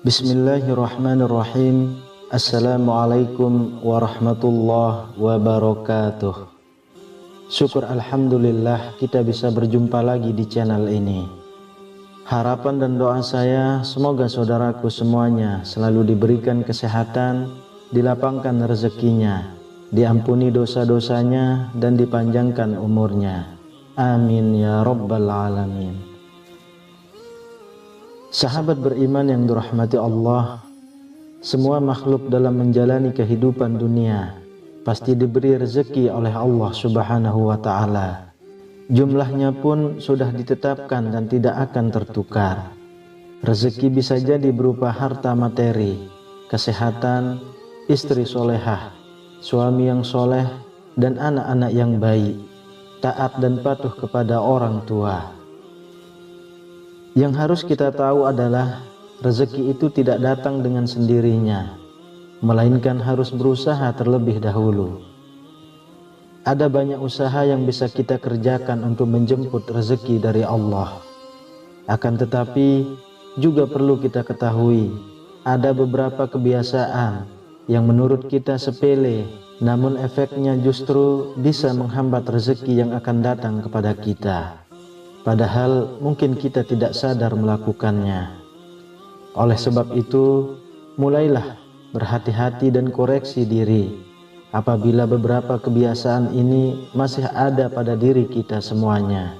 Bismillahirrahmanirrahim. Assalamualaikum warahmatullahi wabarakatuh. Syukur alhamdulillah kita bisa berjumpa lagi di channel ini. Harapan dan doa saya semoga saudaraku semuanya selalu diberikan kesehatan, dilapangkan rezekinya, diampuni dosa-dosanya dan dipanjangkan umurnya. Amin ya rabbal alamin. Sahabat beriman yang dirahmati Allah, semua makhluk dalam menjalani kehidupan dunia pasti diberi rezeki oleh Allah Subhanahu wa ta'ala. Jumlahnya pun sudah ditetapkan dan tidak akan tertukar. Rezeki bisa jadi berupa harta materi, kesehatan, istri solehah, suami yang soleh, dan anak-anak yang baik, taat dan patuh kepada orang tua. Yang harus kita tahu adalah rezeki itu tidak datang dengan sendirinya, melainkan harus berusaha terlebih dahulu. Ada banyak usaha yang bisa kita kerjakan untuk menjemput rezeki dari Allah. Akan tetapi juga perlu kita ketahui, ada beberapa kebiasaan yang menurut kita sepele, namun efeknya justru bisa menghambat rezeki yang akan datang kepada kita. Padahal mungkin kita tidak sadar melakukannya. Oleh sebab itu, mulailah berhati-hati dan koreksi diri apabila beberapa kebiasaan ini masih ada pada diri kita semuanya.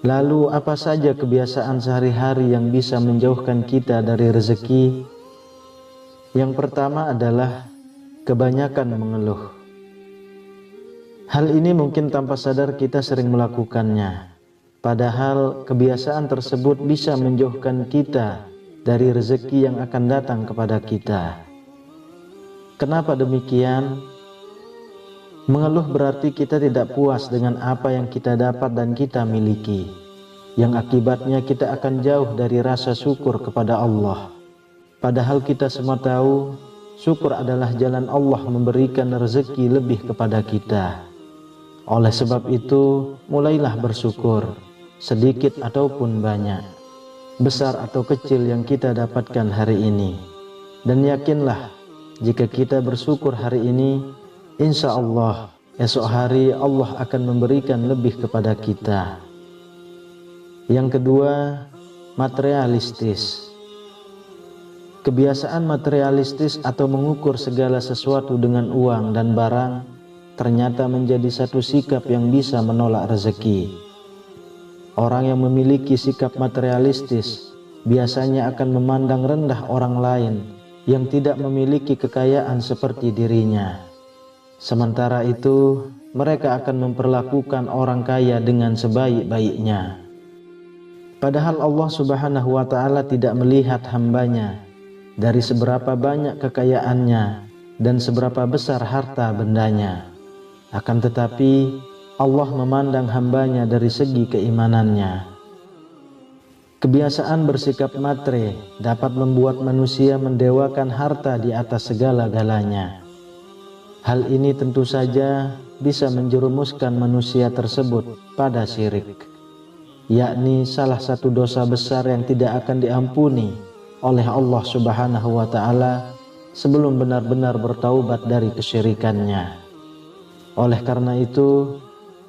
Lalu apa saja kebiasaan sehari-hari yang bisa menjauhkan kita dari rezeki? Yang pertama adalah kebanyakan mengeluh. Hal ini mungkin tanpa sadar kita sering melakukannya. Padahal kebiasaan tersebut bisa menjauhkan kita dari rezeki yang akan datang kepada kita. Kenapa demikian? Mengeluh berarti kita tidak puas dengan apa yang kita dapat dan kita miliki, yang akibatnya kita akan jauh dari rasa syukur kepada Allah. Padahal kita semua tahu, syukur adalah jalan Allah memberikan rezeki lebih kepada kita. Oleh sebab itu, mulailah bersyukur, sedikit ataupun banyak, besar atau kecil yang kita dapatkan hari ini. Dan yakinlah, jika kita bersyukur hari ini, insya Allah esok hari Allah akan memberikan lebih kepada kita. Yang kedua, materialistis. Kebiasaan materialistis atau mengukur segala sesuatu dengan uang dan barang ternyata menjadi satu sikap yang bisa menolak rezeki. Orang yang memiliki sikap materialistis biasanya akan memandang rendah orang lain yang tidak memiliki kekayaan seperti dirinya. Sementara itu, mereka akan memperlakukan orang kaya dengan sebaik-baiknya. Padahal Allah Subhanahu wa ta'ala tidak melihat hambanya dari seberapa banyak kekayaannya dan seberapa besar harta bendanya. Akan tetapi Allah memandang hambanya dari segi keimanannya. Kebiasaan bersikap matre dapat membuat manusia mendewakan harta di atas segala-galanya. Hal ini tentu saja bisa menjerumuskan manusia tersebut pada syirik, yakni salah satu dosa besar yang tidak akan diampuni oleh Allah Subhanahu wa ta'ala sebelum benar-benar bertaubat dari kesyirikannya. Oleh karena itu,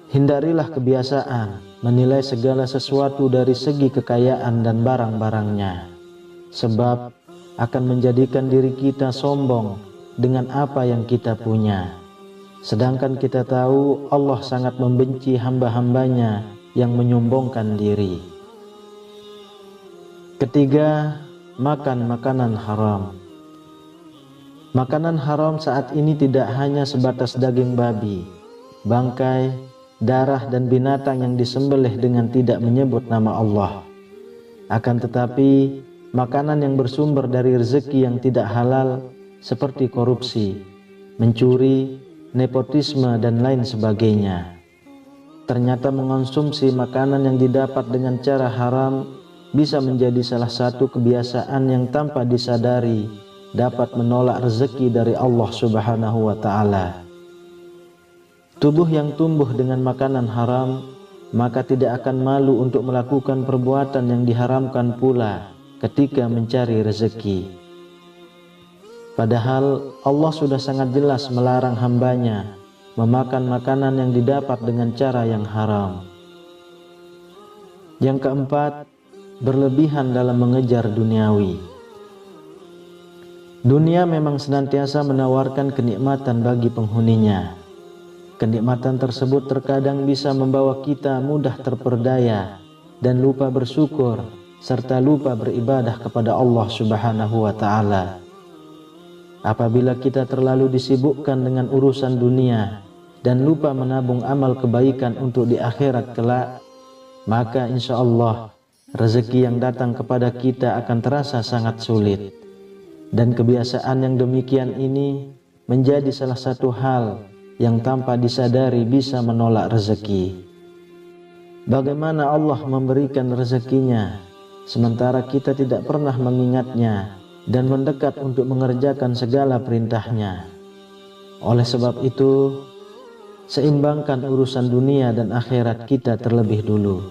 hindarilah kebiasaan menilai segala sesuatu dari segi kekayaan dan barang-barangnya, sebab akan menjadikan diri kita sombong dengan apa yang kita punya. Sedangkan kita tahu Allah sangat membenci hamba-hambanya yang menyombongkan diri. Ketiga, makan makanan haram. Makanan haram saat ini tidak hanya sebatas daging babi, bangkai, darah dan binatang yang disembelih dengan tidak menyebut nama Allah. Akan tetapi, makanan yang bersumber dari rezeki yang tidak halal seperti korupsi, mencuri, nepotisme, dan lain sebagainya. Ternyata mengonsumsi makanan yang didapat dengan cara haram bisa menjadi salah satu kebiasaan yang tanpa disadari dapat menolak rezeki dari Allah Subhanahu wa Ta'ala. Tubuh yang tumbuh dengan makanan haram maka tidak akan malu untuk melakukan perbuatan yang diharamkan pula ketika mencari rezeki. Padahal Allah sudah sangat jelas melarang hambanya memakan makanan yang didapat dengan cara yang haram. Yang keempat, berlebihan dalam mengejar duniawi. Dunia memang senantiasa menawarkan kenikmatan bagi penghuninya. Kenikmatan tersebut terkadang bisa membawa kita mudah terperdaya dan lupa bersyukur serta lupa beribadah kepada Allah Subhanahu wa Ta'ala. Apabila kita terlalu disibukkan dengan urusan dunia dan lupa menabung amal kebaikan untuk di akhirat kelak, maka insya Allah rezeki yang datang kepada kita akan terasa sangat sulit. Dan kebiasaan yang demikian ini menjadi salah satu hal yang tanpa disadari bisa menolak rezeki. Bagaimana Allah memberikan rezekinya sementara kita tidak pernah mengingatnya dan mendekat untuk mengerjakan segala perintahnya. Oleh sebab itu, seimbangkan urusan dunia dan akhirat kita terlebih dulu.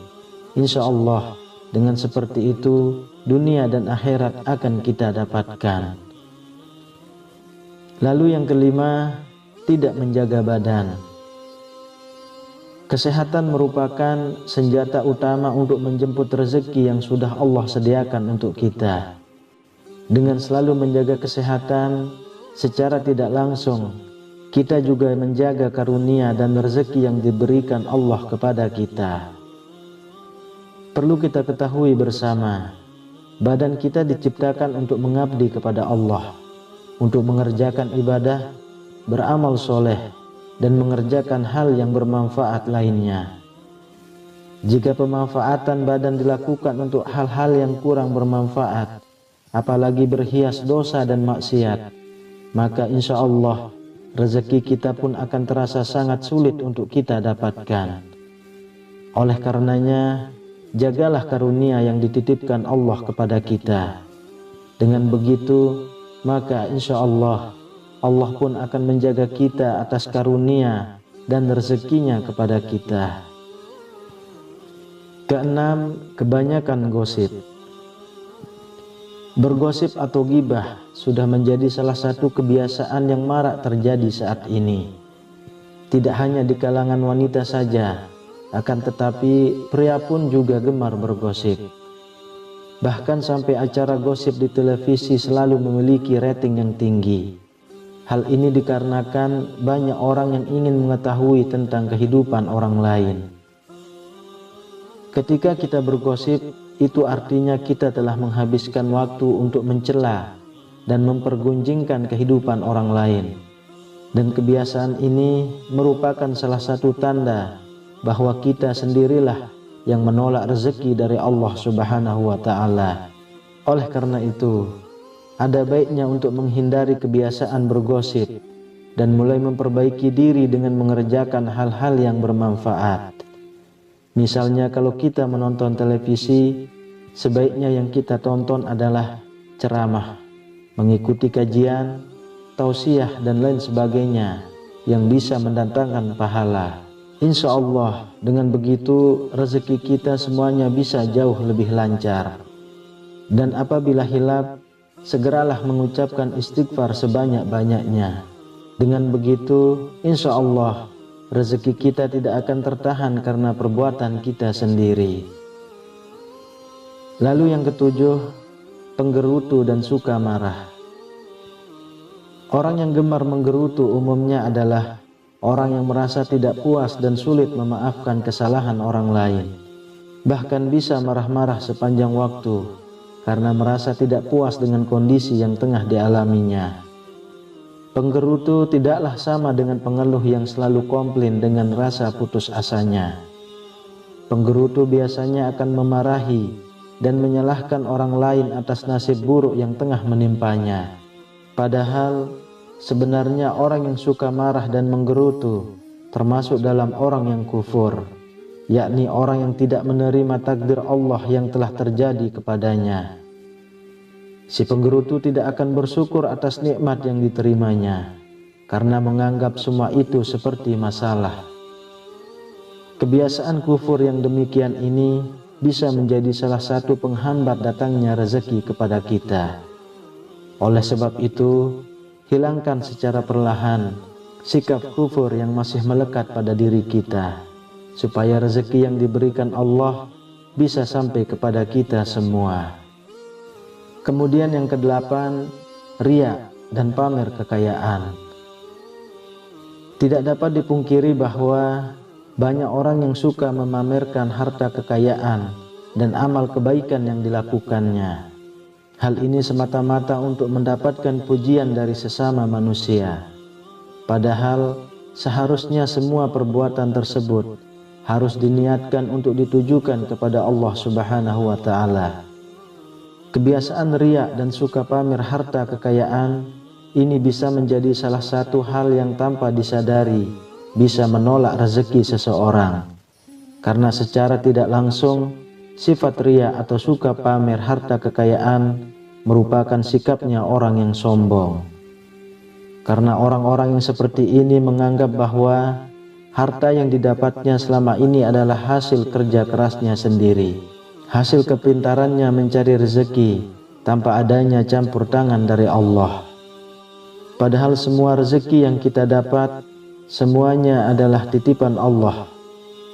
Insya Allah dengan seperti itu dunia dan akhirat akan kita dapatkan. Lalu yang kelima, tidak menjaga badan. Kesehatan merupakan senjata utama untuk menjemput rezeki yang sudah Allah sediakan untuk kita. Dengan selalu menjaga kesehatan, secara tidak langsung kita juga menjaga karunia dan rezeki yang diberikan Allah kepada kita. Perlu kita ketahui bersama, badan kita diciptakan untuk mengabdi kepada Allah, untuk mengerjakan ibadah, beramal soleh, dan mengerjakan hal yang bermanfaat lainnya. Jika pemanfaatan badan dilakukan untuk hal-hal yang kurang bermanfaat, apalagi berhias dosa dan maksiat, maka insya Allah rezeki kita pun akan terasa sangat sulit untuk kita dapatkan. Oleh karenanya, jagalah karunia yang dititipkan Allah kepada kita. Dengan begitu, maka insya Allah, Allah pun akan menjaga kita atas karunia dan rezekinya kepada kita. Keenam, kebanyakan gosip. Bergosip atau ghibah sudah menjadi salah satu kebiasaan yang marak terjadi saat ini. Tidak hanya di kalangan wanita saja, akan tetapi pria pun juga gemar bergosip. Bahkan sampai acara gosip di televisi selalu memiliki rating yang tinggi. Hal ini dikarenakan banyak orang yang ingin mengetahui tentang kehidupan orang lain. Ketika kita bergosip, itu artinya kita telah menghabiskan waktu untuk mencela dan mempergunjingkan kehidupan orang lain. Dan kebiasaan ini merupakan salah satu tanda bahwa kita sendirilah yang menolak rezeki dari Allah Subhanahu wa Ta'ala. Oleh karena itu, ada baiknya untuk menghindari kebiasaan bergosip dan mulai memperbaiki diri dengan mengerjakan hal-hal yang bermanfaat. Misalnya kalau kita menonton televisi, sebaiknya yang kita tonton adalah ceramah, mengikuti kajian, tausiah dan lain sebagainya yang bisa mendatangkan pahala. Insya Allah dengan begitu rezeki kita semuanya bisa jauh lebih lancar. Dan apabila hilap, segeralah mengucapkan istighfar sebanyak-banyaknya. Dengan begitu insya Allah rezeki kita tidak akan tertahan karena perbuatan kita sendiri. Lalu yang ketujuh, penggerutu dan suka marah. Orang yang gemar menggerutu umumnya adalah orang yang merasa tidak puas dan sulit memaafkan kesalahan orang lain. Bahkan bisa marah-marah sepanjang waktu karena merasa tidak puas dengan kondisi yang tengah dialaminya. Penggerutu tidaklah sama dengan pengeluh yang selalu komplain dengan rasa putus asanya. Penggerutu biasanya akan memarahi dan menyalahkan orang lain atas nasib buruk yang tengah menimpanya. Padahal sebenarnya orang yang suka marah dan menggerutu termasuk dalam orang yang kufur, yakni orang yang tidak menerima takdir Allah yang telah terjadi kepadanya. Si penggerutu tidak akan bersyukur atas nikmat yang diterimanya, karena menganggap semua itu seperti masalah. Kebiasaan kufur yang demikian ini bisa menjadi salah satu penghambat datangnya rezeki kepada kita. Oleh sebab itu, hilangkan secara perlahan sikap kufur yang masih melekat pada diri kita, supaya rezeki yang diberikan Allah bisa sampai kepada kita semua. Kemudian yang kedelapan, riya dan pamer kekayaan. Tidak dapat dipungkiri bahwa banyak orang yang suka memamerkan harta kekayaan dan amal kebaikan yang dilakukannya. Hal ini semata-mata untuk mendapatkan pujian dari sesama manusia. Padahal seharusnya semua perbuatan tersebut harus diniatkan untuk ditujukan kepada Allah Subhanahu wa Ta'ala. Kebiasaan riya dan suka pamer harta kekayaan ini bisa menjadi salah satu hal yang tanpa disadari bisa menolak rezeki seseorang, karena secara tidak langsung sifat riya atau suka pamer harta kekayaan merupakan sikapnya orang yang sombong. Karena orang-orang yang seperti ini menganggap bahwa harta yang didapatnya selama ini adalah hasil kerja kerasnya sendiri, hasil kepintarannya mencari rezeki tanpa adanya campur tangan dari Allah. Padahal semua rezeki yang kita dapat semuanya adalah titipan Allah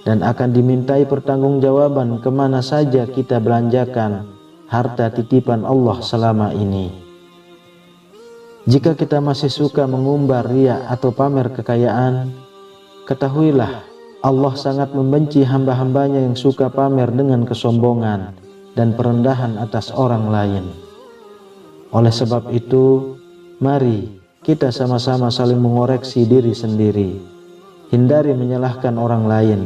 dan akan dimintai pertanggungjawaban kemana saja kita belanjakan harta titipan Allah selama ini. Jika kita masih suka mengumbar riya atau pamer kekayaan, ketahuilah Allah sangat membenci hamba-hambanya yang suka pamer dengan kesombongan dan perendahan atas orang lain. Oleh sebab itu, mari kita sama-sama saling mengoreksi diri sendiri. Hindari menyalahkan orang lain.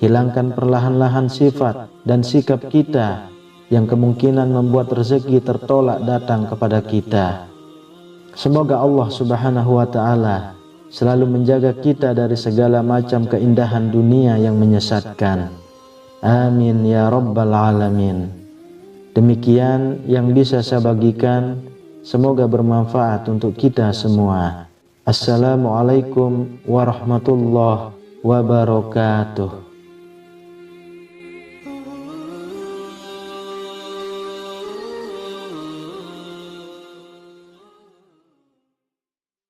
Hilangkan perlahan-lahan sifat dan sikap kita yang kemungkinan membuat rezeki tertolak datang kepada kita. Semoga Allah Subhanahu wa Ta'ala selalu menjaga kita dari segala macam keindahan dunia yang menyesatkan. Amin ya Rabbal Alamin. Demikian yang bisa saya bagikan, semoga bermanfaat untuk kita semua. Assalamualaikum warahmatullahi wabarakatuh.